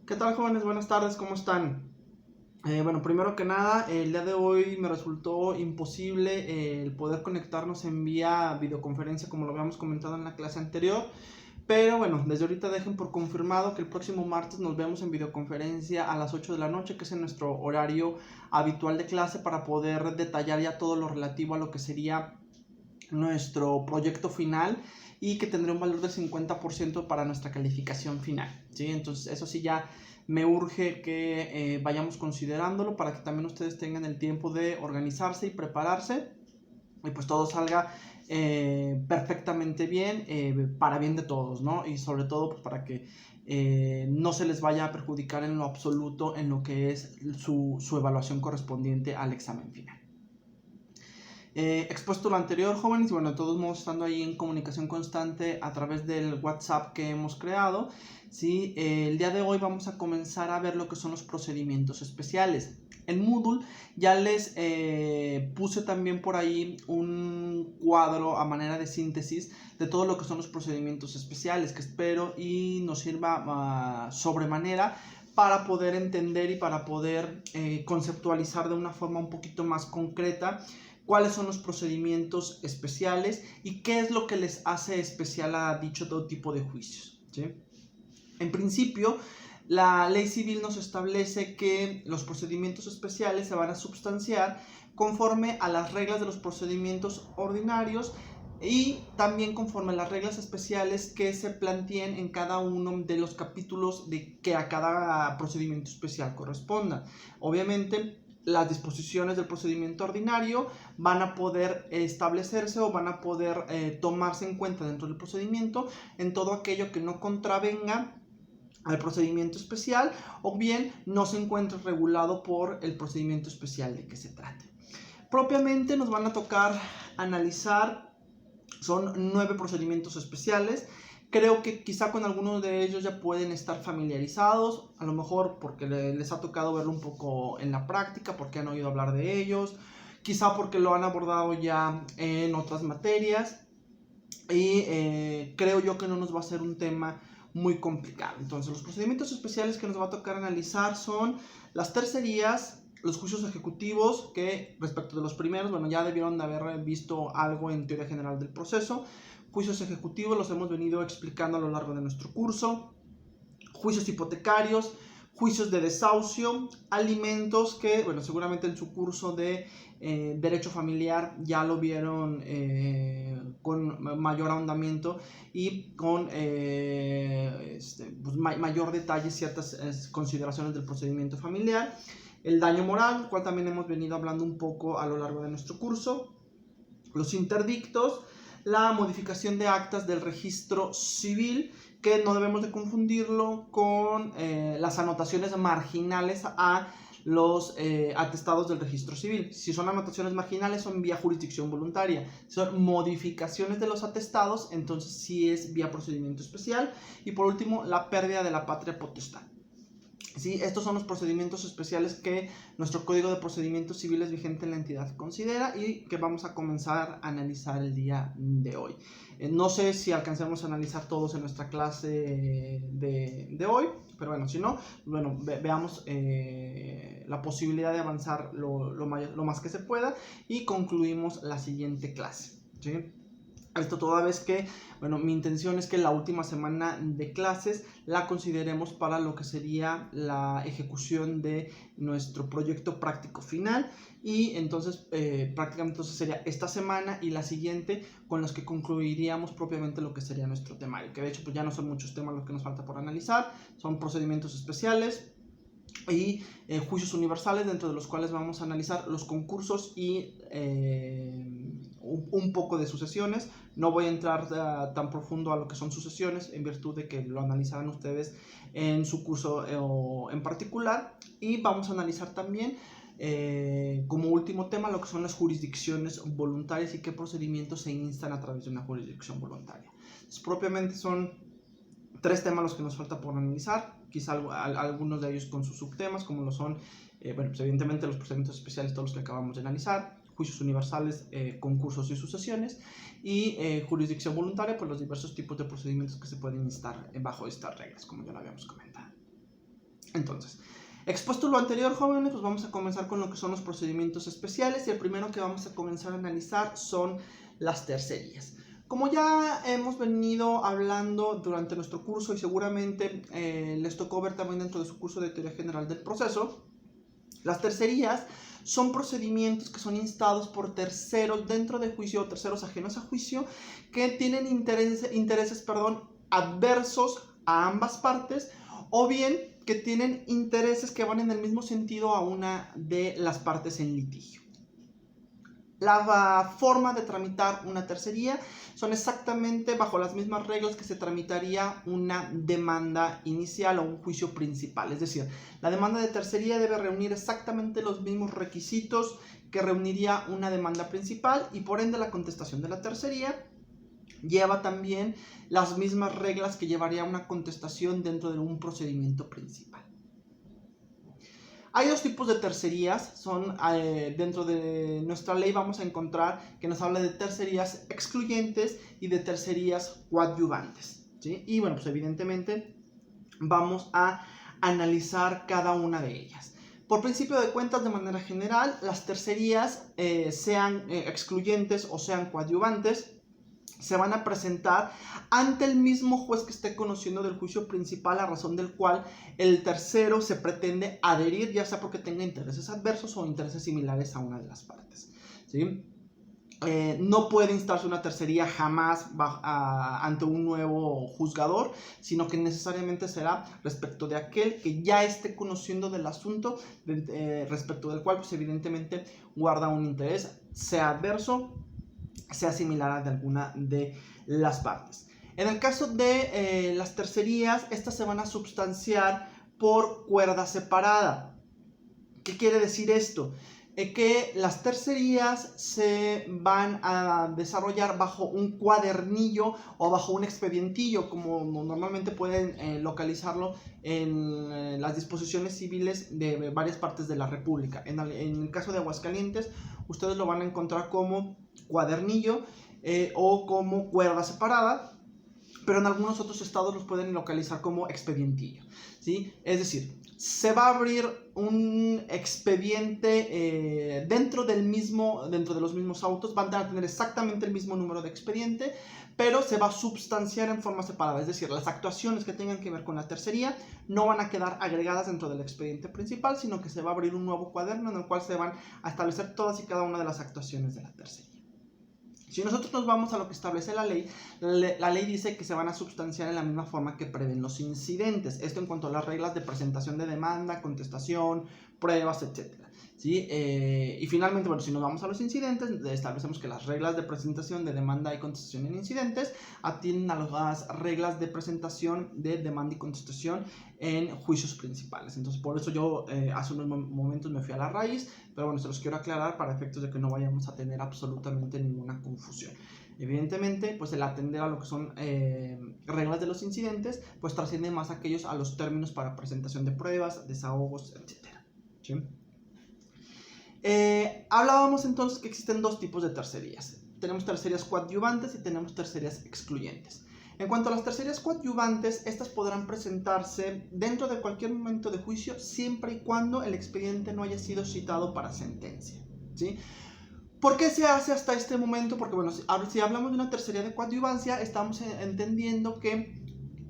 ¿Qué tal, jóvenes? Buenas tardes, ¿cómo están? Bueno, primero que nada, el día de hoy me resultó imposible el poder conectarnos en vía videoconferencia como lo habíamos comentado en la clase anterior. Pero bueno, desde ahorita dejen por confirmado que el próximo martes nos vemos en videoconferencia a las 8 de la noche, que es en nuestro horario habitual de clase, para poder detallar ya todo lo relativo a lo que sería nuestro proyecto final y que tendrá un valor del 50% para nuestra calificación final, ¿sí? Entonces eso sí ya me urge que vayamos considerándolo para que también ustedes tengan el tiempo de organizarse y prepararse y pues todo salga perfectamente bien, para bien de todos, ¿no? Y sobre todo pues para que no se les vaya a perjudicar en lo absoluto en lo que es su evaluación correspondiente al examen final. Expuesto lo anterior, jóvenes, y bueno, de todos modos estando ahí en comunicación constante a través del WhatsApp que hemos creado, ¿sí? El día de hoy vamos a comenzar a ver lo que son los procedimientos especiales. En Moodle ya les puse también por ahí un cuadro a manera de síntesis de todo lo que son los procedimientos especiales, que espero y nos sirva sobremanera para poder entender y para poder conceptualizar de una forma un poquito más concreta cuáles son los procedimientos especiales y qué es lo que les hace especial a dicho tipo de juicios, ¿sí? En principio, la ley civil nos establece que los procedimientos especiales se van a substanciar conforme a las reglas de los procedimientos ordinarios y también conforme a las reglas especiales que se planteen en cada uno de los capítulos de que a cada procedimiento especial corresponda. Obviamente, las disposiciones del procedimiento ordinario van a poder establecerse o van a poder tomarse en cuenta dentro del procedimiento en todo aquello que no contravenga al procedimiento especial o bien no se encuentre regulado por el procedimiento especial de que se trate. Propiamente nos van a tocar analizar, son 9 procedimientos especiales. Creo que quizá con algunos de ellos ya pueden estar familiarizados, a lo mejor porque les ha tocado verlo un poco en la práctica, porque han oído hablar de ellos, quizá porque lo han abordado ya en otras materias y creo yo que no nos va a ser un tema muy complicado. Entonces, los procedimientos especiales que nos va a tocar analizar son las tercerías, los juicios ejecutivos, que respecto de los primeros, bueno, ya debieron de haber visto algo en teoría general del proceso. Juicios ejecutivos los hemos venido explicando a lo largo de nuestro curso. Juicios hipotecarios, juicios de desahucio, alimentos, que, bueno, seguramente en su curso de derecho familiar ya lo vieron con mayor ahondamiento y con pues mayor detalle ciertas consideraciones del procedimiento familiar. El daño moral, el cual también hemos venido hablando un poco a lo largo de nuestro curso. Los interdictos, la modificación de actas del registro civil, que no debemos de confundirlo con las anotaciones marginales a los atestados del registro civil. Si son anotaciones marginales, son vía jurisdicción voluntaria. Si son modificaciones de los atestados, entonces sí es vía procedimiento especial. Y por último, la pérdida de la patria potestad. ¿Sí? Estos son los procedimientos especiales que nuestro Código de Procedimientos Civiles vigente en la entidad considera y que vamos a comenzar a analizar el día de hoy. No sé si alcancemos a analizar todos en nuestra clase de hoy, pero bueno, si no, bueno, veamos la posibilidad de avanzar lo más que se pueda y concluimos la siguiente clase, ¿sí? Esto toda vez que, bueno, mi intención es que la última semana de clases la consideremos para lo que sería la ejecución de nuestro proyecto práctico final y entonces prácticamente entonces sería esta semana y la siguiente con los que concluiríamos propiamente lo que sería nuestro temario, que de hecho pues ya no son muchos temas los que nos falta por analizar, son procedimientos especiales y juicios universales, dentro de los cuales vamos a analizar los concursos y un poco de sucesiones. No voy a entrar tan profundo a lo que son sucesiones, en virtud de que lo analizarán ustedes en su curso en particular. Y vamos a analizar también como último tema lo que son las jurisdicciones voluntarias y qué procedimientos se instan a través de una jurisdicción voluntaria. Entonces, propiamente son 3 temas los que nos falta por analizar, quizá algunos de ellos con sus subtemas, como lo son, bueno, pues evidentemente los procedimientos especiales, todos los que acabamos de analizar, juicios universales, concursos y sucesiones, y jurisdicción voluntaria, pues los diversos tipos de procedimientos que se pueden instar bajo estas reglas, como ya lo habíamos comentado. Entonces, expuesto lo anterior, jóvenes, pues vamos a comenzar con lo que son los procedimientos especiales, y el primero que vamos a comenzar a analizar son las tercerías. Como ya hemos venido hablando durante nuestro curso y seguramente les tocó ver también dentro de su curso de teoría general del proceso, las tercerías son procedimientos que son instados por terceros dentro de juicio o terceros ajenos a juicio que tienen intereses adversos a ambas partes, o bien que tienen intereses que van en el mismo sentido a una de las partes en litigio. La forma de tramitar una tercería son exactamente bajo las mismas reglas que se tramitaría una demanda inicial o un juicio principal. Es decir, la demanda de tercería debe reunir exactamente los mismos requisitos que reuniría una demanda principal, y por ende la contestación de la tercería lleva también las mismas reglas que llevaría una contestación dentro de un procedimiento principal. Hay dos tipos de tercerías, dentro de nuestra ley vamos a encontrar que nos habla de tercerías excluyentes y de tercerías coadyuvantes, ¿sí? Y bueno, pues evidentemente vamos a analizar cada una de ellas. Por principio de cuentas, de manera general, las tercerías, sean excluyentes o sean coadyuvantes, se van a presentar ante el mismo juez que esté conociendo del juicio principal, a razón del cual el tercero se pretende adherir, ya sea porque tenga intereses adversos o intereses similares a una de las partes, ¿sí? No puede instarse una tercería jamás ante un nuevo juzgador, sino que necesariamente será respecto de aquel que ya esté conociendo del asunto, respecto del cual pues evidentemente guarda un interés, sea adverso, sea similar a de alguna de las partes. En el caso de las tercerías, estas se van a substanciar por cuerda separada. ¿Qué quiere decir esto? Que las tercerías se van a desarrollar bajo un cuadernillo o bajo un expedientillo, como normalmente pueden localizarlo en las disposiciones civiles de varias partes de la República. En el caso de Aguascalientes, ustedes lo van a encontrar como cuadernillo o como cuerda separada, pero en algunos otros estados los pueden localizar como expedientillo, ¿sí? Es decir, se va a abrir un expediente dentro de los mismos autos, van a tener exactamente el mismo número de expediente, pero se va a substanciar en forma separada. Es decir, las actuaciones que tengan que ver con la tercería no van a quedar agregadas dentro del expediente principal, sino que se va a abrir un nuevo cuaderno en el cual se van a establecer todas y cada una de las actuaciones de la tercería. Si nosotros nos vamos a lo que establece la ley dice que se van a substanciar en la misma forma que prevén los incidentes. Esto en cuanto a las reglas de presentación de demanda, contestación, pruebas, etc. ¿Sí? Y finalmente, bueno, si nos vamos a los incidentes, establecemos que las reglas de presentación de demanda y contestación en incidentes atienden a las reglas de presentación de demanda y contestación en juicios principales. Entonces, por eso yo hace unos momentos me fui a la raíz, pero bueno, se los quiero aclarar para efectos de que no vayamos a tener absolutamente ninguna confusión. Evidentemente, pues el atender a lo que son reglas de los incidentes, pues trasciende más aquellos a los términos para presentación de pruebas, desahogos, etc. ¿Sí? Hablábamos entonces que existen dos tipos de tercerías. Tenemos tercerías coadyuvantes y tenemos tercerías excluyentes. En cuanto a las tercerías coadyuvantes, estas podrán presentarse dentro de cualquier momento de juicio, siempre y cuando el expediente no haya sido citado para sentencia, ¿sí? ¿Por qué se hace hasta este momento? Porque bueno, si hablamos de una tercería de coadyuvancia, estamos entendiendo que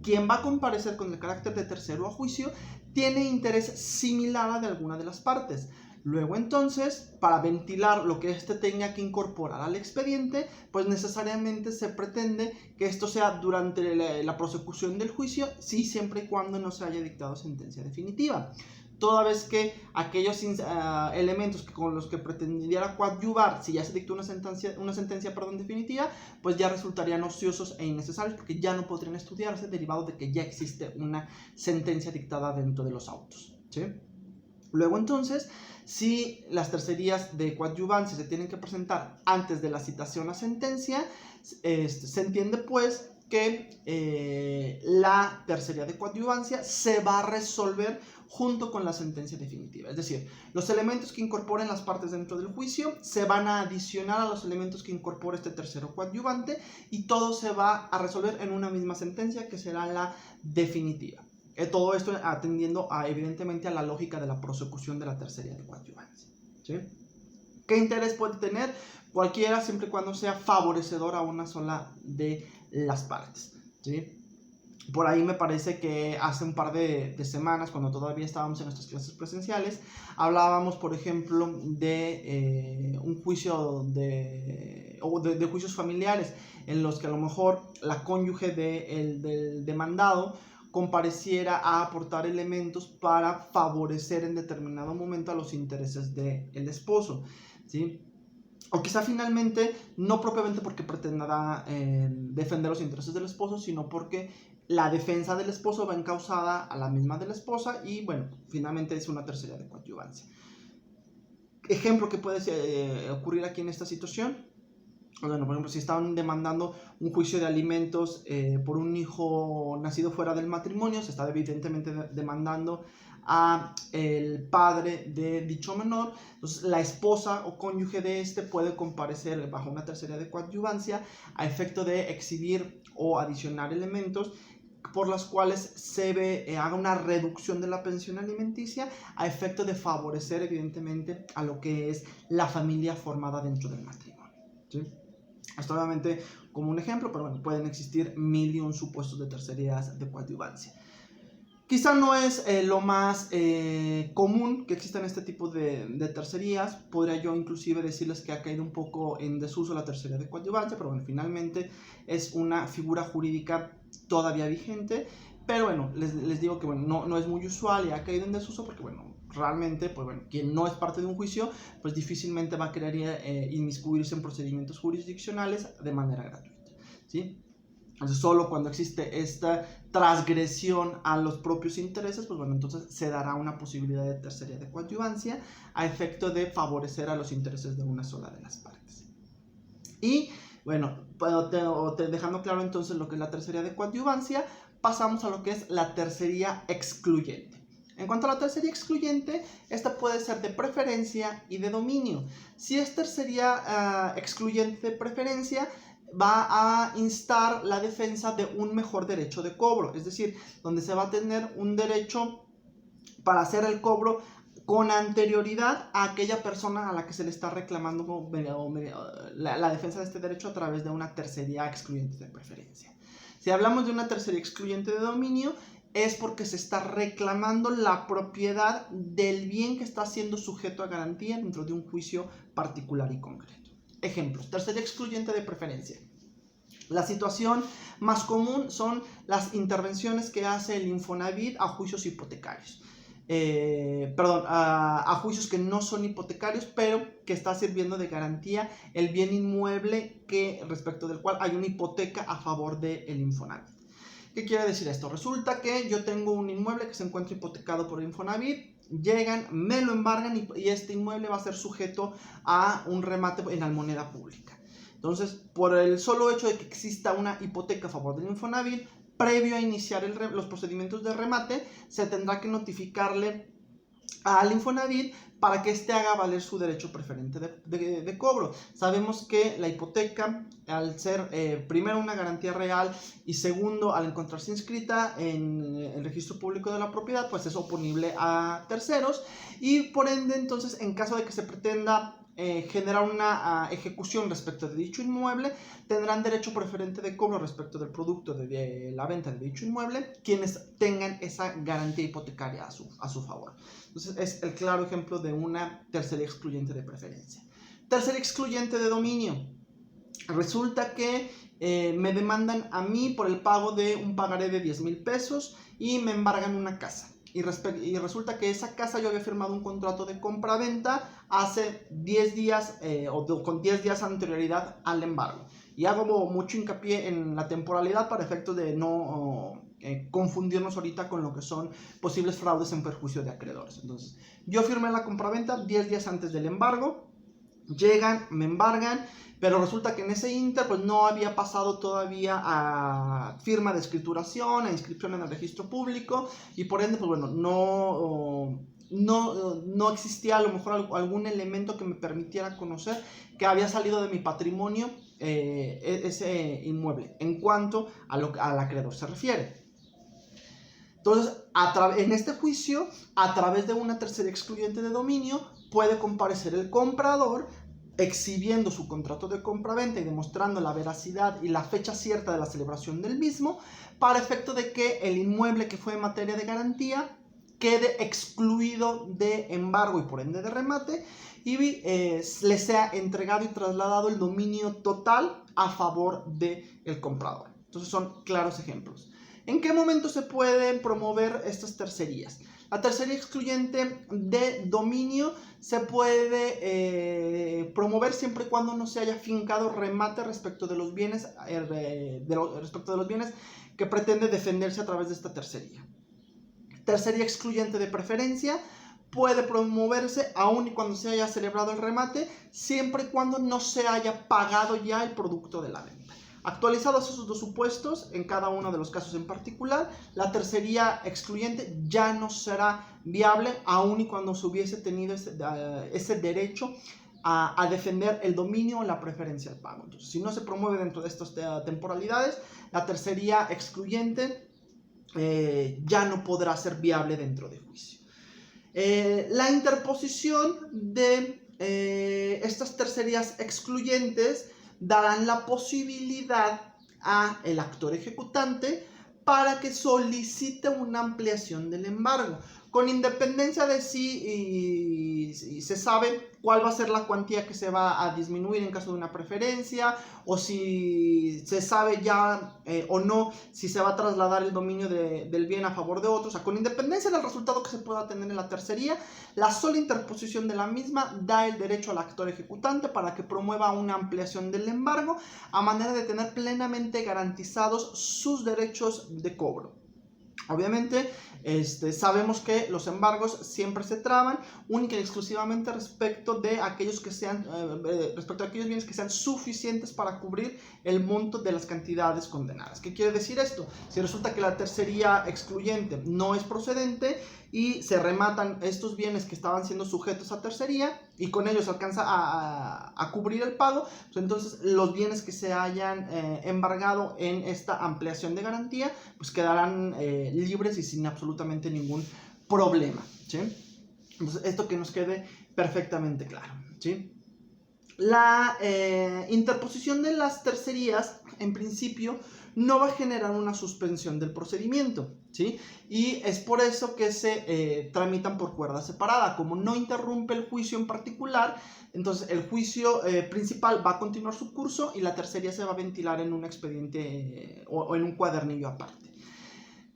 quien va a comparecer con el carácter de tercero a juicio tiene interés similar a de alguna de las partes. Luego entonces, para ventilar lo que éste tenga que incorporar al expediente, pues necesariamente se pretende que esto sea durante la prosecución del juicio, sí, siempre y cuando no se haya dictado sentencia definitiva. Toda vez que aquellos elementos con los que pretendiera coadyuvar, si ya se dictó una sentencia definitiva, pues ya resultarían ociosos e innecesarios, porque ya no podrían estudiarse derivado de que ya existe una sentencia dictada dentro de los autos, ¿sí? Luego entonces, si las tercerías de coadyuvancia se tienen que presentar antes de la citación a sentencia, se entiende pues que la tercería de coadyuvancia se va a resolver junto con la sentencia definitiva. Es decir, los elementos que incorporen las partes dentro del juicio se van a adicionar a los elementos que incorpore este tercero coadyuvante, y todo se va a resolver en una misma sentencia que será la definitiva. Todo esto atendiendo evidentemente a la lógica de la prosecución de la tercería de coadyuvancia, ¿sí? ¿Qué interés puede tener? Cualquiera, siempre y cuando sea favorecedor a una sola de las partes, ¿sí? Por ahí me parece que hace un par de semanas, cuando todavía estábamos en nuestras clases presenciales, hablábamos, por ejemplo, de un juicio de juicios familiares en los que a lo mejor la cónyuge del demandado compareciera a aportar elementos para favorecer en determinado momento a los intereses del esposo, ¿sí? O quizá finalmente, no propiamente porque pretenda defender los intereses del esposo, sino porque la defensa del esposo va encausada a la misma de la esposa y, bueno, finalmente es una tercería de coadyuvancia. Ejemplo que puede ocurrir aquí en esta situación. Bueno, por ejemplo, si estaban demandando un juicio de alimentos por un hijo nacido fuera del matrimonio, se está evidentemente demandando a el padre de dicho menor. Entonces la esposa o cónyuge de este puede comparecer bajo una tercería de coadyuvancia a efecto de exhibir o adicionar elementos por las cuales se haga una reducción de la pensión alimenticia a efecto de favorecer evidentemente a lo que es la familia formada dentro del matrimonio, ¿sí? Esto obviamente como un ejemplo, pero bueno, pueden existir mil y un supuestos de tercerías de coadyuvancia. Quizá no es lo más común que existan este tipo de tercerías. Podría yo inclusive decirles que ha caído un poco en desuso la tercería de coadyuvancia, pero bueno, finalmente es una figura jurídica todavía vigente. Pero bueno, les digo que bueno, no es muy usual y ha caído en desuso porque bueno, realmente, pues bueno, quien no es parte de un juicio, pues difícilmente va a querer inmiscuirse en procedimientos jurisdiccionales de manera gratuita, ¿sí? Entonces, solo cuando existe esta transgresión a los propios intereses, pues bueno, entonces se dará una posibilidad de tercería de coadyuvancia a efecto de favorecer a los intereses de una sola de las partes. Y bueno, dejando claro entonces lo que es la tercería de coadyuvancia, pasamos a lo que es la tercería excluyente. En cuanto a la tercería excluyente, esta puede ser de preferencia y de dominio. Si es tercería excluyente de preferencia, va a instar la defensa de un mejor derecho de cobro, es decir, donde se va a tener un derecho para hacer el cobro con anterioridad a aquella persona a la que se le está reclamando la defensa de este derecho a través de una tercería excluyente de preferencia. Si hablamos de una tercería excluyente de dominio, es porque se está reclamando la propiedad del bien que está siendo sujeto a garantía dentro de un juicio particular y concreto. Ejemplos, tercería excluyente de preferencia. La situación más común son las intervenciones que hace el Infonavit a juicios hipotecarios. A juicios que no son hipotecarios, pero que está sirviendo de garantía el bien inmueble respecto del cual hay una hipoteca a favor del Infonavit. ¿Qué quiere decir esto? Resulta que yo tengo un inmueble que se encuentra hipotecado por el Infonavit, llegan, me lo embargan y este inmueble va a ser sujeto a un remate en la moneda pública. Entonces, por el solo hecho de que exista una hipoteca a favor del Infonavit, previo a iniciar los procedimientos de remate, se tendrá que notificarle al Infonavit para que éste haga valer su derecho preferente de cobro. Sabemos que la hipoteca, al ser primero una garantía real y segundo al encontrarse inscrita en el registro público de la propiedad, pues es oponible a terceros y por ende entonces en caso de que se pretenda generar una ejecución respecto de dicho inmueble, tendrán derecho preferente de cobro respecto del producto de la venta de dicho inmueble quienes tengan esa garantía hipotecaria a su favor. Entonces es el claro ejemplo de una tercería excluyente de preferencia. Tercería excluyente de dominio. Resulta que me demandan a mí por el pago de un pagaré de 10,000 pesos y me embargan una casa. Y resulta que esa casa yo había firmado un contrato de compra-venta hace 10 días con 10 días de anterioridad al embargo. Y hago mucho hincapié en la temporalidad para efectos de no confundirnos ahorita con lo que son posibles fraudes en perjuicio de acreedores. Entonces, yo firmé la compraventa 10 días antes del embargo, llegan, me embargan, pero resulta que en ese inter pues no había pasado todavía a firma de escrituración, a inscripción en el registro público y por ende pues bueno, no existía a lo mejor algún elemento que me permitiera conocer que había salido de mi patrimonio ese inmueble en cuanto al acreedor se refiere. Entonces, En este juicio, a través de una tercera excluyente de dominio, puede comparecer el comprador exhibiendo su contrato de compraventa y demostrando la veracidad y la fecha cierta de la celebración del mismo, para efecto de que el inmueble que fue en materia de garantía quede excluido de embargo y por ende de remate, y le sea entregado y trasladado el dominio total a favor del comprador. Entonces son claros ejemplos. ¿En qué momento se pueden promover estas tercerías? La tercería excluyente de dominio se puede promover siempre y cuando no se haya fincado remate respecto de los bienes, que pretende defenderse a través de esta tercería. Tercería excluyente de preferencia puede promoverse aun y cuando se haya celebrado el remate, siempre y cuando no se haya pagado ya el producto de la venta. Actualizados esos dos supuestos, en cada uno de los casos en particular, la tercería excluyente ya no será viable aun y cuando se hubiese tenido ese derecho a defender el dominio o la preferencia al pago. Entonces, si no se promueve dentro de estas temporalidades, la tercería excluyente ya no podrá ser viable dentro de juicio. La interposición de estas tercerías excluyentes darán la posibilidad a el actor ejecutante para que solicite una ampliación del embargo, con independencia de si se sabe cuál va a ser la cuantía que se va a disminuir en caso de una preferencia, o si se sabe ya o no si se va a trasladar el dominio del bien a favor de otros. O sea, con independencia del resultado que se pueda tener en la tercería, la sola interposición de la misma da el derecho al actor ejecutante para que promueva una ampliación del embargo a manera de tener plenamente garantizados sus derechos de cobro. Obviamente, sabemos que los embargos siempre se traban única y exclusivamente respecto de aquellos bienes que sean suficientes para cubrir el monto de las cantidades condenadas. ¿Qué quiere decir esto? Si resulta que la tercería excluyente no es procedente y se rematan estos bienes que estaban siendo sujetos a tercería y con ellos se alcanza a cubrir el pago, pues entonces los bienes que se hayan embargado en esta ampliación de garantía pues quedarán libres y sin absolutamente ningún problema, ¿sí? Entonces, esto que nos quede perfectamente claro, ¿sí? La interposición de las tercerías, en principio, no va a generar una suspensión del procedimiento, ¿sí? Y es por eso que se tramitan por cuerda separada. Como no interrumpe el juicio en particular, entonces el juicio principal va a continuar su curso y la tercería se va a ventilar en un expediente o en un cuadernillo aparte.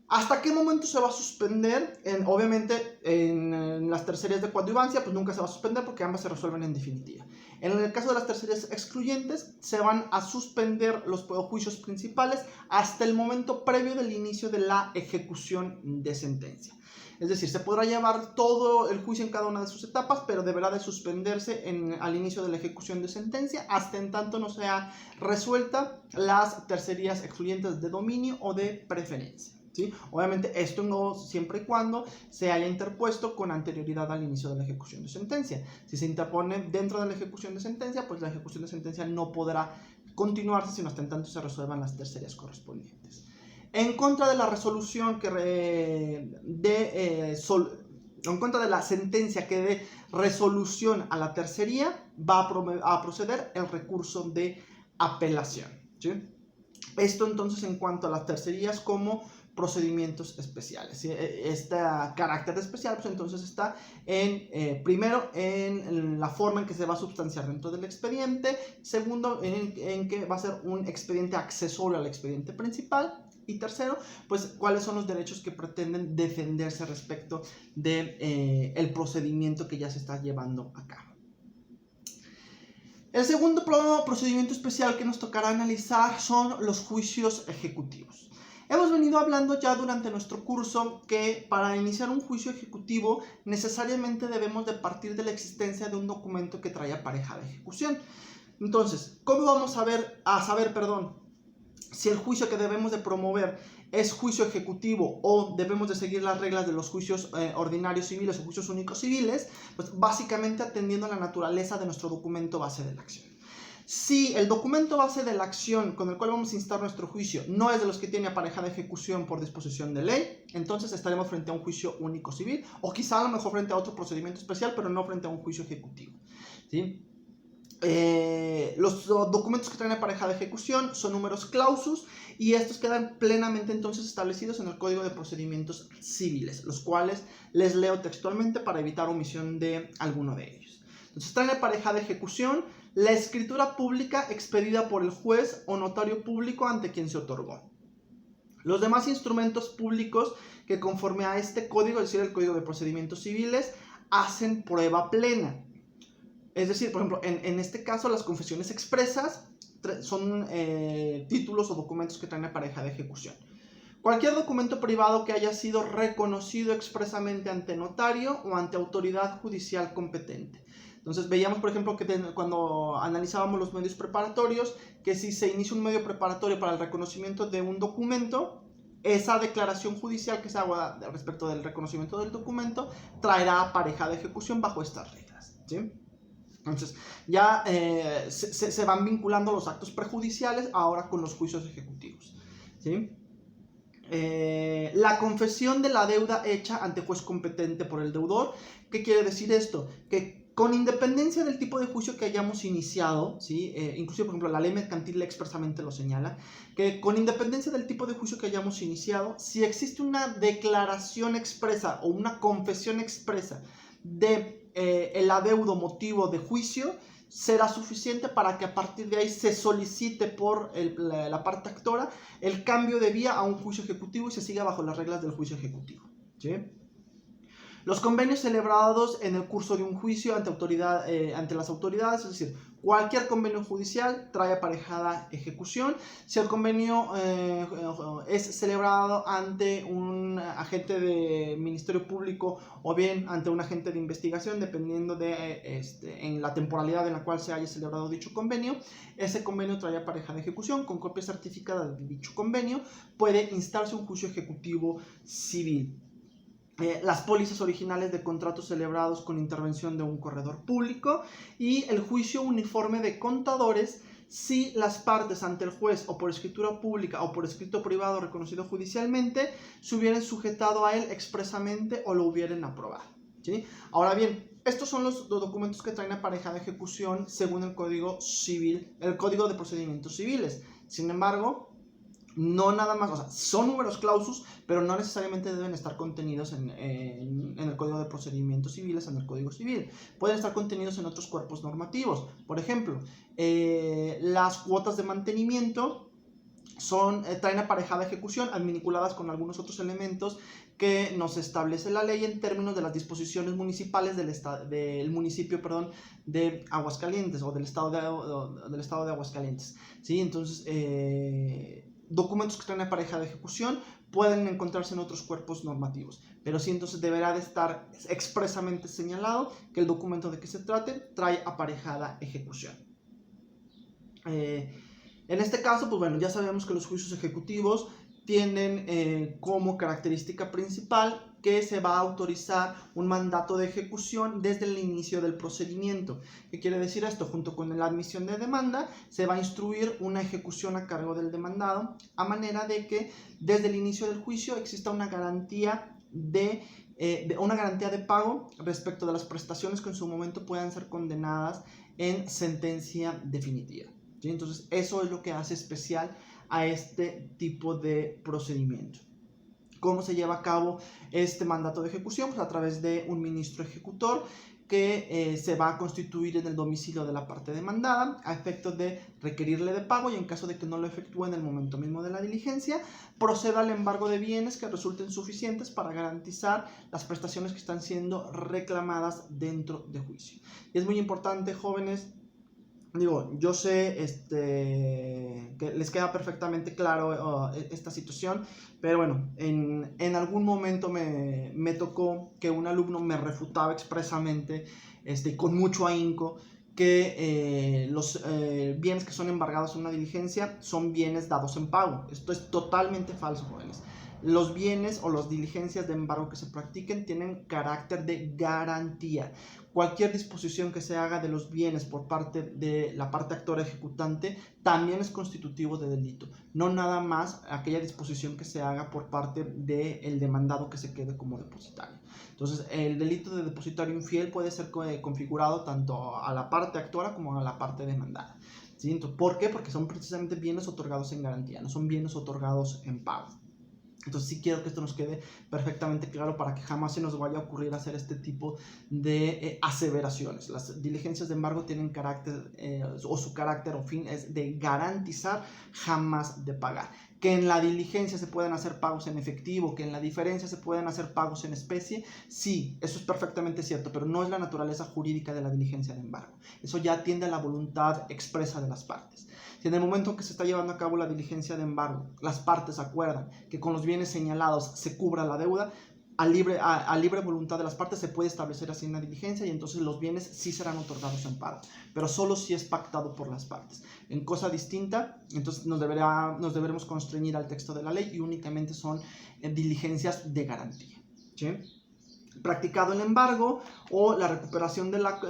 ¿Hasta qué momento se va a suspender? Obviamente, en las tercerías de coadyuvancia, pues nunca se va a suspender porque ambas se resuelven en definitiva. En el caso de las tercerías excluyentes, se van a suspender los juicios principales hasta el momento previo del inicio de la ejecución de sentencia. Es decir, se podrá llevar todo el juicio en cada una de sus etapas, pero deberá de suspenderse al inicio de la ejecución de sentencia hasta en tanto no sea resuelta las tercerías excluyentes de dominio o de preferencia, ¿sí? Obviamente esto no siempre y cuando se haya interpuesto con anterioridad al inicio de la ejecución de sentencia. Si se interpone dentro de la ejecución de sentencia, pues la ejecución de sentencia no podrá continuarse sino hasta en tanto se resuelvan las tercerías correspondientes. En contra de la resolución en contra de la sentencia que dé resolución a la tercería, va a proceder el recurso de apelación, ¿sí? Esto entonces en cuanto a las tercerías como procedimientos especiales, ¿sí? Este carácter especial pues entonces está primero en la forma en que se va a substanciar dentro del expediente, segundo en que va a ser un expediente accesorio al expediente principal, y tercero, pues cuáles son los derechos que pretenden defenderse respecto de el procedimiento que ya se está llevando a cabo. El segundo procedimiento especial que nos tocará analizar son los juicios ejecutivos. Hemos venido hablando ya durante nuestro curso que para iniciar un juicio ejecutivo necesariamente debemos de partir de la existencia de un documento que trae aparejada ejecución. Entonces, ¿cómo vamos a saber si el juicio que debemos de promover es juicio ejecutivo o debemos de seguir las reglas de los juicios ordinarios civiles o juicios únicos civiles? Pues básicamente atendiendo a la naturaleza de nuestro documento base de la acción. Si el documento base de la acción con el cual vamos a instar nuestro juicio no es de los que tiene aparejada ejecución por disposición de ley, entonces estaremos frente a un juicio único civil, o quizá a lo mejor frente a otro procedimiento especial, pero no frente a un juicio ejecutivo, ¿sí? Los documentos que traen aparejada ejecución son números clausus y estos quedan plenamente entonces establecidos en el Código de Procedimientos Civiles, los cuales les leo textualmente para evitar omisión de alguno de ellos. Entonces traen aparejada ejecución la escritura pública expedida por el juez o notario público ante quien se otorgó. Los demás instrumentos públicos que conforme a este código, es decir, el Código de Procedimientos Civiles, hacen prueba plena. Es decir, por ejemplo, en este caso las confesiones expresas son títulos o documentos que traen aparejada ejecución. Cualquier documento privado que haya sido reconocido expresamente ante notario o ante autoridad judicial competente. Entonces veíamos, por ejemplo, que cuando analizábamos los medios preparatorios, que si se inicia un medio preparatorio para el reconocimiento de un documento, esa declaración judicial que se haga respecto del reconocimiento del documento traerá aparejada ejecución bajo estas reglas, ¿sí? Entonces ya se van vinculando los actos prejudiciales ahora con los juicios ejecutivos, ¿sí? La confesión de la deuda hecha ante juez competente por el deudor. ¿Qué quiere decir esto? Que con independencia del tipo de juicio que hayamos iniciado, ¿sí? Inclusive, por ejemplo, la ley mercantil expresamente lo señala, que con independencia del tipo de juicio que hayamos iniciado, si existe una declaración expresa o una confesión expresa de el adeudo motivo de juicio, será suficiente para que a partir de ahí se solicite por la parte actora el cambio de vía a un juicio ejecutivo y se siga bajo las reglas del juicio ejecutivo, ¿sí? Los convenios celebrados en el curso de un juicio ante las autoridades, es decir, cualquier convenio judicial trae aparejada ejecución. Si el convenio es celebrado ante un agente de Ministerio Público o bien ante un agente de investigación, dependiendo en la temporalidad en la cual se haya celebrado dicho convenio, ese convenio trae aparejada ejecución. Con copia certificada de dicho convenio puede instarse un juicio ejecutivo civil. Las pólizas originales de contratos celebrados con intervención de un corredor público y el juicio uniforme de contadores si las partes ante el juez o por escritura pública o por escrito privado reconocido judicialmente se hubieran sujetado a él expresamente o lo hubieran aprobado, ¿sí? Ahora bien, estos son los documentos que traen aparejada ejecución según el Código Civil, el Código de Procedimientos Civiles. Sin embargo, no nada más, o sea, son números clausus, pero no necesariamente deben estar contenidos en el Código de Procedimientos Civiles, en el Código Civil. Pueden estar contenidos en otros cuerpos normativos. Por ejemplo, las cuotas de mantenimiento traen aparejada ejecución, vinculadas con algunos otros elementos que nos establece la ley en términos de las disposiciones municipales del municipio, de Aguascalientes o del estado de Aguascalientes, ¿sí? Entonces, documentos que traen aparejada ejecución pueden encontrarse en otros cuerpos normativos, pero sí, entonces deberá de estar expresamente señalado que el documento de que se trate trae aparejada ejecución. En este caso, pues bueno, ya sabemos que los juicios ejecutivos tienen como característica principal que se va a autorizar un mandato de ejecución desde el inicio del procedimiento. ¿Qué quiere decir esto? Junto con la admisión de demanda, se va a instruir una ejecución a cargo del demandado, a manera de que desde el inicio del juicio exista una garantía de pago respecto de las prestaciones que en su momento puedan ser condenadas en sentencia definitiva, ¿sí? Entonces, eso es lo que hace especial a este tipo de procedimiento. ¿Cómo se lleva a cabo este mandato de ejecución? Pues a través de un ministro ejecutor que se va a constituir en el domicilio de la parte demandada a efectos de requerirle de pago y en caso de que no lo efectúe en el momento mismo de la diligencia, proceda al embargo de bienes que resulten suficientes para garantizar las prestaciones que están siendo reclamadas dentro de juicio. Y es muy importante, jóvenes, yo sé que les queda perfectamente claro esta situación, pero bueno, en algún momento me tocó que un alumno me refutaba expresamente, con mucho ahínco, que los bienes que son embargados en una diligencia son bienes dados en pago. Esto es totalmente falso, jóvenes. los bienes o las diligencias de embargo que se practiquen tienen carácter de garantía. Cualquier disposición que se haga de los bienes por parte de la parte actora ejecutante también es constitutivo de delito, no nada más aquella disposición que se haga por parte del demandado que se quede como depositario. Entonces, el delito de depositario infiel puede ser configurado tanto a la parte actora como a la parte demandada. ¿Sí? Entonces, ¿por qué? Porque son precisamente bienes otorgados en garantía, no son bienes otorgados en pago. Entonces sí quiero que esto nos quede perfectamente claro para que jamás se nos vaya a ocurrir hacer este tipo de aseveraciones. Las diligencias de embargo tienen carácter o su carácter o fin es de garantizar, jamás de pagar. Que en la diligencia se pueden hacer pagos en efectivo, que en la diferencia se pueden hacer pagos en especie, sí, eso es perfectamente cierto, pero no es la naturaleza jurídica de la diligencia de embargo. Eso ya atiende a la voluntad expresa de las partes. Si en el momento que se está llevando a cabo la diligencia de embargo, las partes acuerdan que con los bienes señalados se cubra la deuda, a libre voluntad de las partes se puede establecer así una diligencia y entonces los bienes sí serán otorgados en pago, pero solo si es pactado por las partes. En cosa distinta, entonces nos deberemos constreñir al texto de la ley y únicamente son diligencias de garantía. ¿Sí? Practicado el embargo o la recuperación de la...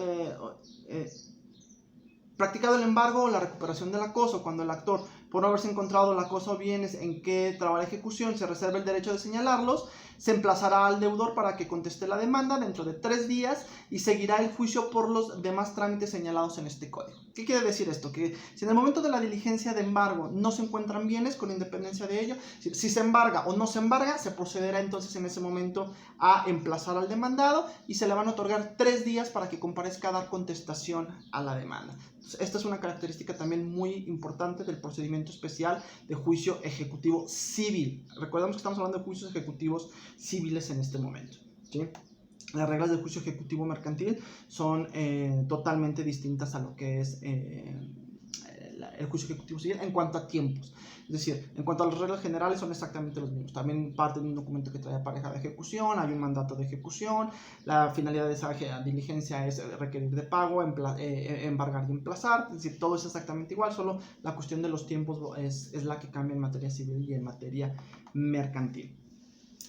Practicado el embargo o la recuperación del acoso, cuando el actor, por no haberse encontrado el acoso o bienes en que traba la ejecución, se reserva el derecho de señalarlos, se emplazará al deudor para que conteste la demanda dentro de 3 días y seguirá el juicio por los demás trámites señalados en este código. ¿Qué quiere decir esto? Que si en el momento de la diligencia de embargo no se encuentran bienes, con independencia de ello, si se embarga o no se embarga, se procederá entonces en ese momento a emplazar al demandado y se le van a otorgar 3 días para que comparezca a dar contestación a la demanda. Entonces, esta es una característica también muy importante del procedimiento especial de juicio ejecutivo civil. Recordemos que estamos hablando de juicios ejecutivos civiles en este momento, ¿sí? Las reglas del juicio ejecutivo mercantil son totalmente distintas a lo que es el juicio ejecutivo civil en cuanto a tiempos. Es decir, en cuanto a las reglas generales son exactamente los mismos. También parte de un documento que trae pareja de ejecución, hay un mandato de ejecución, la finalidad de esa diligencia es requerir de pago, embargar y emplazar. Es decir, todo es exactamente igual, solo la cuestión de los tiempos es la que cambia en materia civil y en materia mercantil.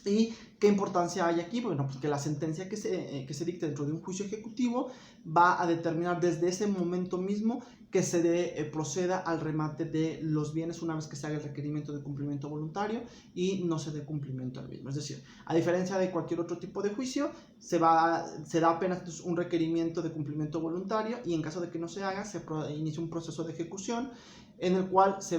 ¿Y qué importancia hay aquí? Bueno, pues que la sentencia que se dicte dentro de un juicio ejecutivo va a determinar desde ese momento mismo que se proceda al remate de los bienes una vez que se haga el requerimiento de cumplimiento voluntario y no se dé cumplimiento al mismo. Es decir, a diferencia de cualquier otro tipo de juicio, se da apenas un requerimiento de cumplimiento voluntario y en caso de que no se haga, se inicia un proceso de ejecución en el cual se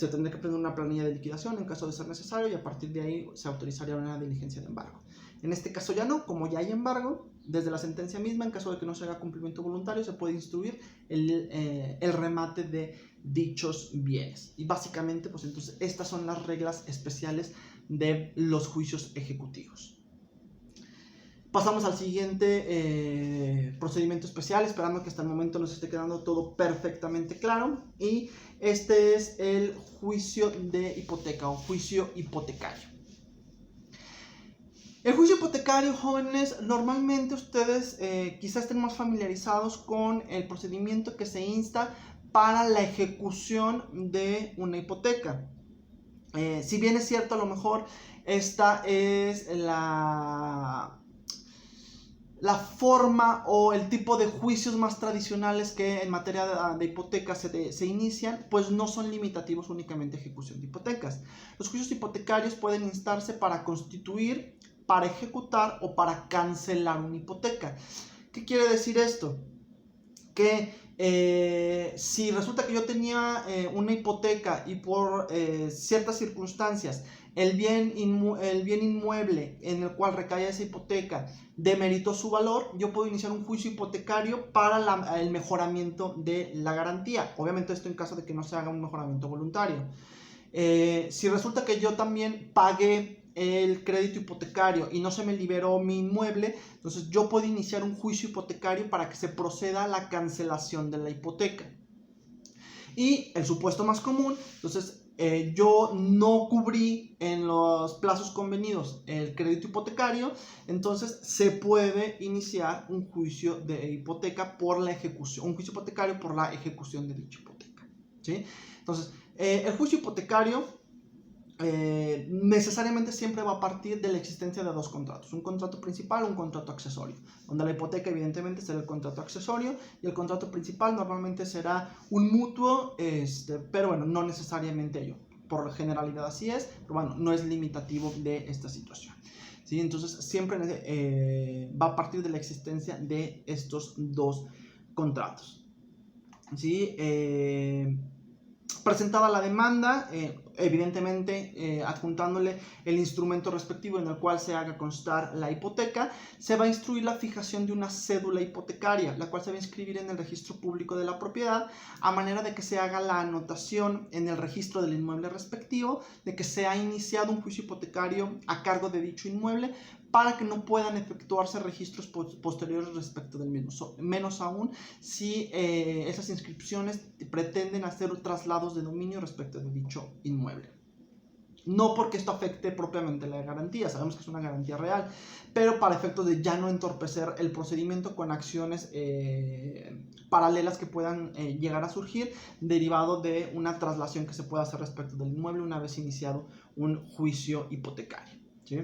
tendría que prender una planilla de liquidación en caso de ser necesario y a partir de ahí se autorizaría una diligencia de embargo. En este caso ya no, como ya hay embargo, desde la sentencia misma, en caso de que no se haga cumplimiento voluntario, se puede instruir el remate de dichos bienes. Y básicamente, pues entonces, estas son las reglas especiales de los juicios ejecutivos. Pasamos al siguiente procedimiento especial, esperando que hasta el momento nos esté quedando todo perfectamente claro. Y este es el juicio de hipoteca o juicio hipotecario. El juicio hipotecario, jóvenes, normalmente ustedes quizás estén más familiarizados con el procedimiento que se insta para la ejecución de una hipoteca. Si bien es cierto, a lo mejor esta es la forma o el tipo de juicios más tradicionales que en materia de hipotecas se inician, pues no son limitativos únicamente a ejecución de hipotecas. Los juicios hipotecarios pueden instarse para constituir, para ejecutar o para cancelar una hipoteca. ¿Qué quiere decir esto? Que si resulta que yo tenía una hipoteca y por ciertas circunstancias el bien inmueble en el cual recae esa hipoteca demeritó su valor, yo puedo iniciar un juicio hipotecario para el mejoramiento de la garantía. Obviamente esto en caso de que no se haga un mejoramiento voluntario. Si resulta que yo también pagué el crédito hipotecario y no se me liberó mi inmueble, entonces yo puedo iniciar un juicio hipotecario para que se proceda a la cancelación de la hipoteca. Y el supuesto más común, entonces yo no cubrí en los plazos convenidos el crédito hipotecario, entonces se puede iniciar un juicio de hipoteca por la ejecución, un juicio hipotecario por la ejecución de dicha hipoteca, ¿sí? Entonces, el juicio hipotecario necesariamente siempre va a partir de la existencia de dos contratos, un contrato principal, un contrato accesorio, donde la hipoteca evidentemente será el contrato accesorio y el contrato principal normalmente será un mutuo, pero bueno, no necesariamente ello, por generalidad así es, pero bueno, no es limitativo de esta situación. ¿Sí? Entonces siempre va a partir de la existencia de estos dos contratos. ¿Sí? Presentada la demanda, evidentemente adjuntándole el instrumento respectivo en el cual se haga constar la hipoteca, se va a instruir la fijación de una cédula hipotecaria, la cual se va a inscribir en el registro público de la propiedad, a manera de que se haga la anotación en el registro del inmueble respectivo de que se ha iniciado un juicio hipotecario a cargo de dicho inmueble, para que no puedan efectuarse registros posteriores respecto del mismo, menos aún si esas inscripciones pretenden hacer traslados de dominio respecto de dicho inmueble. No porque esto afecte propiamente la garantía, sabemos que es una garantía real, pero para efectos de ya no entorpecer el procedimiento con acciones paralelas que puedan llegar a surgir derivado de una traslación que se pueda hacer respecto del inmueble una vez iniciado un juicio hipotecario. ¿Sí?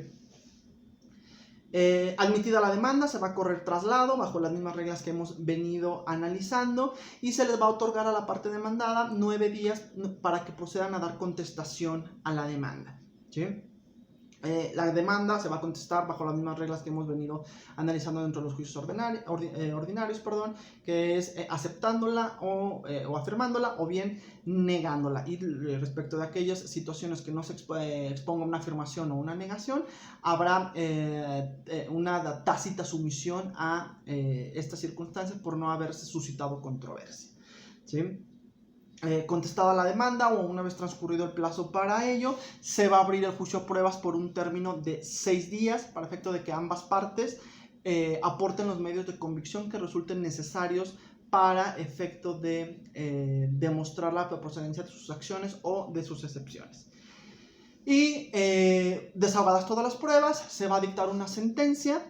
Admitida la demanda, se va a correr traslado bajo las mismas reglas que hemos venido analizando y se les va a otorgar a la parte demandada 9 días para que procedan a dar contestación a la demanda. ¿Sí? La demanda se va a contestar bajo las mismas reglas que hemos venido analizando dentro de los juicios ordinarios, que es aceptándola o afirmándola o bien negándola. Y respecto de aquellas situaciones que no se exponga una afirmación o una negación, habrá una tácita sumisión a estas circunstancias por no haberse suscitado controversia. ¿Sí? Contestada la demanda o una vez transcurrido el plazo para ello, se va a abrir el juicio a pruebas por un término de 6 días para efecto de que ambas partes aporten los medios de convicción que resulten necesarios para efecto de demostrar la procedencia de sus acciones o de sus excepciones. Y desahogadas todas las pruebas, se va a dictar una sentencia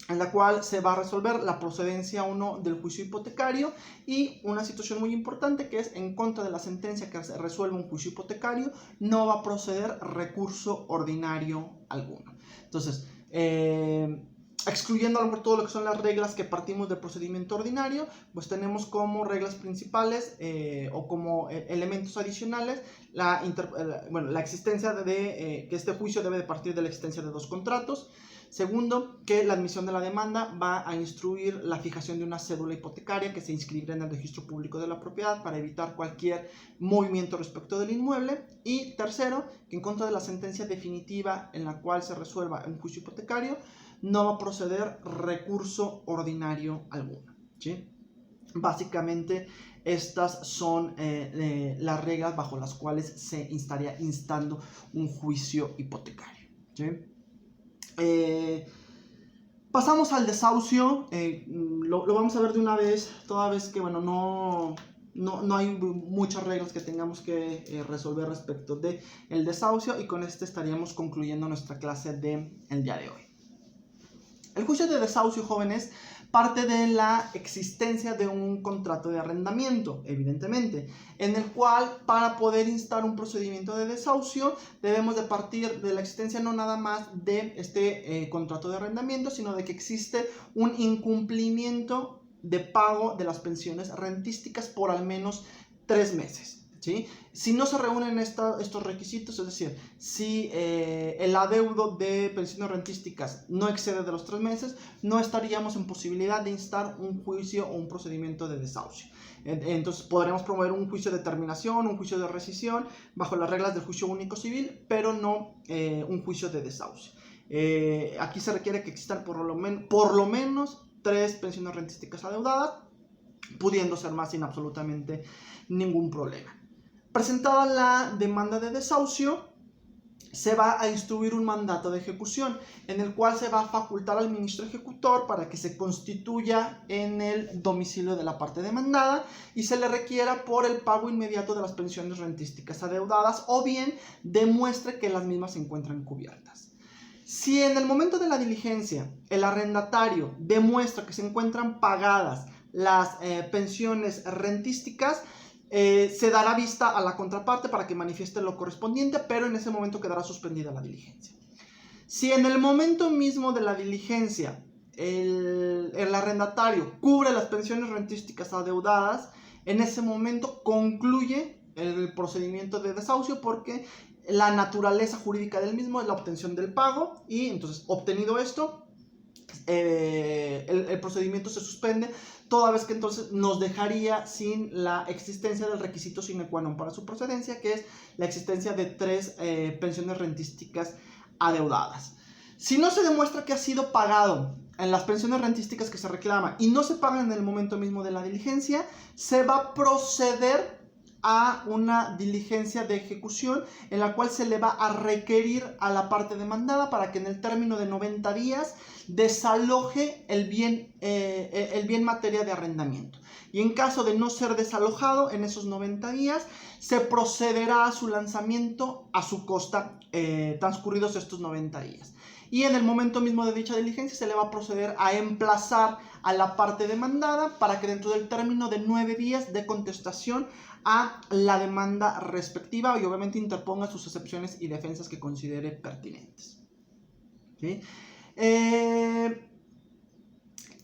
en la cual se va a resolver la procedencia o no del juicio hipotecario y una situación muy importante que es en contra de la sentencia que se resuelva un juicio hipotecario no va a proceder recurso ordinario alguno. Entonces, excluyendo a lo mejor todo lo que son las reglas que partimos del procedimiento ordinario, pues tenemos como reglas principales o como elementos adicionales la existencia de que este juicio debe de partir de la existencia de dos contratos. Segundo, que la admisión de la demanda va a instruir la fijación de una cédula hipotecaria que se inscribirá en el registro público de la propiedad para evitar cualquier movimiento respecto del inmueble. Y tercero, que en contra de la sentencia definitiva en la cual se resuelva un juicio hipotecario, no va a proceder recurso ordinario alguno. ¿Sí? Básicamente, estas son las reglas bajo las cuales se estaría instando un juicio hipotecario. ¿Sí? Pasamos al desahucio, lo vamos a ver de una vez, toda vez que bueno, no hay muchas reglas que tengamos que resolver respecto de el desahucio y con este estaríamos concluyendo nuestra clase del día de hoy. El juicio de desahucio, jóvenes, parte de la existencia de un contrato de arrendamiento, evidentemente, en el cual para poder instar un procedimiento de desahucio debemos de partir de la existencia no nada más de este contrato de arrendamiento, sino de que existe un incumplimiento de pago de las pensiones rentísticas por al menos 3 meses. ¿Sí? Si no se reúnen estos requisitos, es decir, si el adeudo de pensiones rentísticas no excede de los 3 meses, no estaríamos en posibilidad de instar un juicio o un procedimiento de desahucio. Entonces podremos promover un juicio de terminación, un juicio de rescisión, bajo las reglas del juicio único civil, pero no un juicio de desahucio. Aquí se requiere que existan por lo menos 3 pensiones rentísticas adeudadas, pudiendo ser más sin absolutamente ningún problema. Presentada la demanda de desahucio, se va a instruir un mandato de ejecución en el cual se va a facultar al ministro ejecutor para que se constituya en el domicilio de la parte demandada y se le requiera por el pago inmediato de las pensiones rentísticas adeudadas o bien demuestre que las mismas se encuentran cubiertas. Si en el momento de la diligencia el arrendatario demuestra que se encuentran pagadas las pensiones rentísticas, se dará vista a la contraparte para que manifieste lo correspondiente, pero en ese momento quedará suspendida la diligencia. Si en el momento mismo de la diligencia el arrendatario cubre las pensiones rentísticas adeudadas, en ese momento concluye el procedimiento de desahucio, porque la naturaleza jurídica del mismo es la obtención del pago, y entonces, obtenido esto, el procedimiento se suspende, toda vez que entonces nos dejaría sin la existencia del requisito sine qua non para su procedencia, que es la existencia de 3 pensiones rentísticas adeudadas. Si no se demuestra que ha sido pagado en las pensiones rentísticas que se reclama y no se pagan en el momento mismo de la diligencia, se va a proceder a una diligencia de ejecución en la cual se le va a requerir a la parte demandada para que en el término de 90 días desaloje el bien materia de arrendamiento. Y en caso de no ser desalojado en esos 90 días, se procederá a su lanzamiento a su costa transcurridos estos 90 días. Y en el momento mismo de dicha diligencia se le va a proceder a emplazar a la parte demandada para que dentro del término de 9 días dé contestación a la demanda respectiva y obviamente interponga sus excepciones y defensas que considere pertinentes. ¿Sí? ¿Qué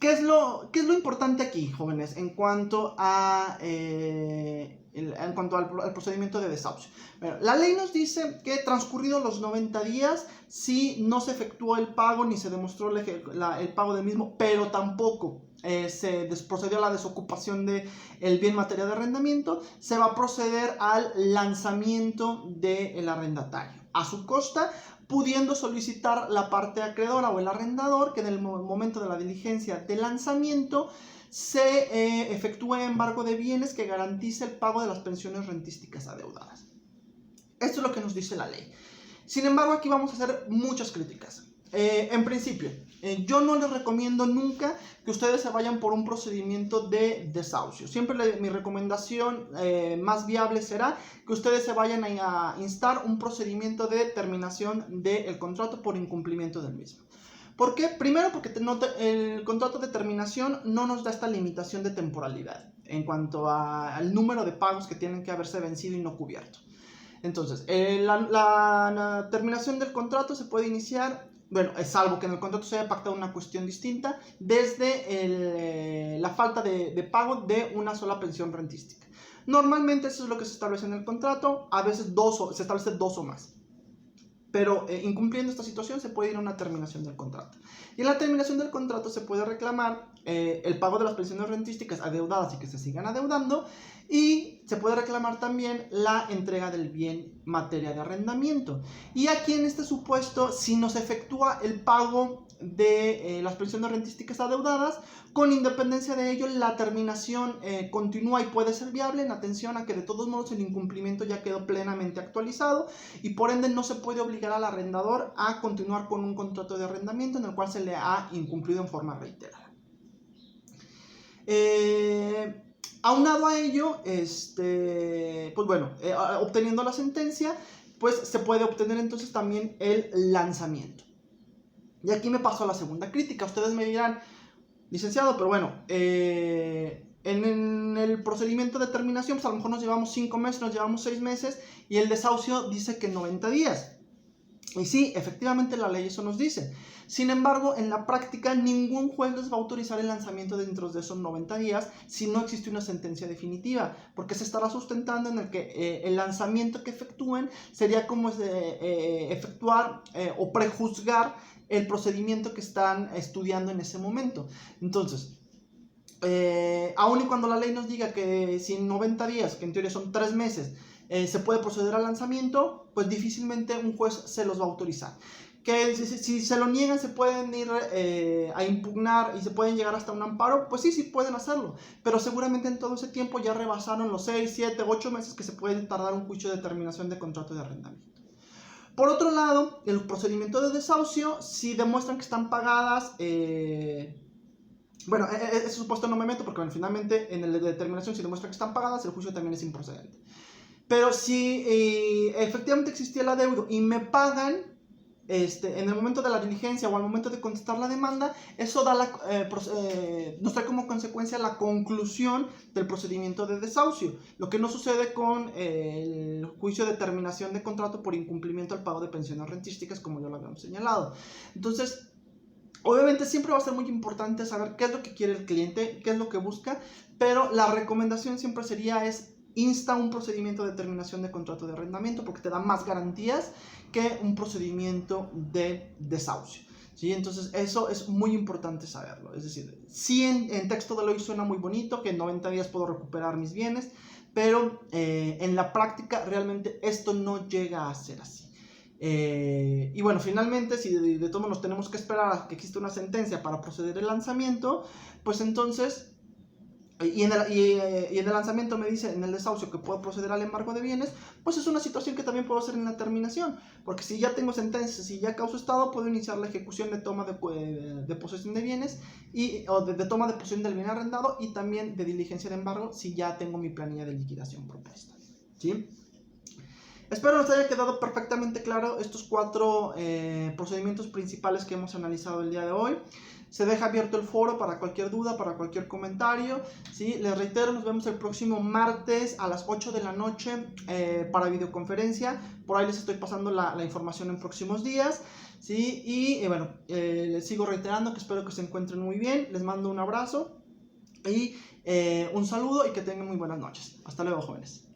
es lo importante aquí, jóvenes, en cuanto al procedimiento de desahucio? Bueno, la ley nos dice que transcurridos los 90 días, si no se efectuó el pago ni se demostró el pago del mismo, pero tampoco se procedió a la desocupación del bien materia de arrendamiento, se va a proceder al lanzamiento del arrendatario a su costa, pudiendo solicitar la parte acreedora o el arrendador que en el momento de la diligencia de lanzamiento se efectúe embargo de bienes que garantice el pago de las pensiones rentísticas adeudadas. Esto es lo que nos dice la ley. Sin embargo, aquí vamos a hacer muchas críticas. En principio, yo no les recomiendo nunca que ustedes se vayan por un procedimiento de desahucio. Siempre mi recomendación más viable será que ustedes se vayan a instar un procedimiento de terminación del contrato por incumplimiento del mismo. ¿Por qué? Primero, porque el contrato de terminación no nos da esta limitación de temporalidad en cuanto al número de pagos que tienen que haberse vencido y no cubierto. Entonces, la terminación del contrato se puede iniciar, bueno, salvo que en el contrato se haya pactado una cuestión distinta, desde la falta de pago de una sola pensión rentística. Normalmente eso es lo que se establece en el contrato, a veces se establece 2 o más. Pero incumpliendo esta situación se puede ir a una terminación del contrato. Y en la terminación del contrato se puede reclamar el pago de las pensiones rentísticas adeudadas y que se sigan adeudando. Y se puede reclamar también la entrega del bien materia de arrendamiento. Y aquí en este supuesto, si nos efectúa el pago de las pensiones rentísticas adeudadas, con independencia de ello, la terminación continúa y puede ser viable en atención a que de todos modos el incumplimiento ya quedó plenamente actualizado y por ende no se puede obligar al arrendador a continuar con un contrato de arrendamiento en el cual se le ha incumplido en forma reiterada. Aunado a ello, pues bueno, obteniendo la sentencia, pues se puede obtener entonces también el lanzamiento. Y aquí me paso a la segunda crítica. Ustedes me dirán, licenciado, pero bueno, en el procedimiento de terminación, pues a lo mejor nos llevamos 5 meses, nos llevamos 6 meses, y el desahucio dice que 90 días. Y sí, efectivamente la ley eso nos dice. Sin embargo, en la práctica, ningún juez les va a autorizar el lanzamiento dentro de esos 90 días si no existe una sentencia definitiva, porque se estará sustentando en el que el lanzamiento que efectúen sería como efectuar o prejuzgar el procedimiento que están estudiando en ese momento. Entonces, aun y cuando la ley nos diga que si en 90 días, que en teoría son 3 meses, se puede proceder al lanzamiento, pues difícilmente un juez se los va a autorizar. Que si se lo niegan, se pueden ir a impugnar y se pueden llegar hasta un amparo, pues sí pueden hacerlo, pero seguramente en todo ese tiempo ya rebasaron los 6, 7, 8 meses que se puede tardar un juicio de terminación de contrato de arrendamiento. Por otro lado, el procedimiento de desahucio, si demuestran que están pagadas, bueno, ese supuesto no me meto porque bueno, finalmente en el de determinación, si demuestran que están pagadas, el juicio también es improcedente. Pero si efectivamente existía el adeudo y me pagan, en el momento de la diligencia o al momento de contestar la demanda, eso da nos trae como consecuencia la conclusión del procedimiento de desahucio, lo que no sucede con el juicio de terminación de contrato por incumplimiento al pago de pensiones rentísticas, como ya lo habíamos señalado. Entonces, obviamente siempre va a ser muy importante saber qué es lo que quiere el cliente, qué es lo que busca, pero la recomendación siempre sería insta un procedimiento de terminación de contrato de arrendamiento porque te da más garantías que un procedimiento de desahucio, ¿sí? Entonces eso es muy importante saberlo. Es decir, sí en texto de ley suena muy bonito, que en 90 días puedo recuperar mis bienes, pero en la práctica realmente esto no llega a ser así. Y bueno, finalmente, si de todos nos tenemos que esperar a que exista una sentencia para proceder al lanzamiento, pues entonces, y en el lanzamiento me dice en el desahucio que puedo proceder al embargo de bienes, pues es una situación que también puedo hacer en la terminación, porque si ya tengo sentencia, si ya causo estado, puedo iniciar la ejecución de toma de posesión de bienes o de toma de posesión del bien arrendado y también de diligencia de embargo si ya tengo mi planilla de liquidación propuesta, ¿sí? Espero nos haya quedado perfectamente claro estos 4 procedimientos principales que hemos analizado el día de hoy. Se deja abierto el foro para cualquier duda, para cualquier comentario, ¿sí? Les reitero, nos vemos el próximo martes a las 8 de la noche para videoconferencia. Por ahí les estoy pasando la información en próximos días, ¿sí? Y bueno, les sigo reiterando que espero que se encuentren muy bien. Les mando un abrazo y un saludo y que tengan muy buenas noches. Hasta luego, jóvenes.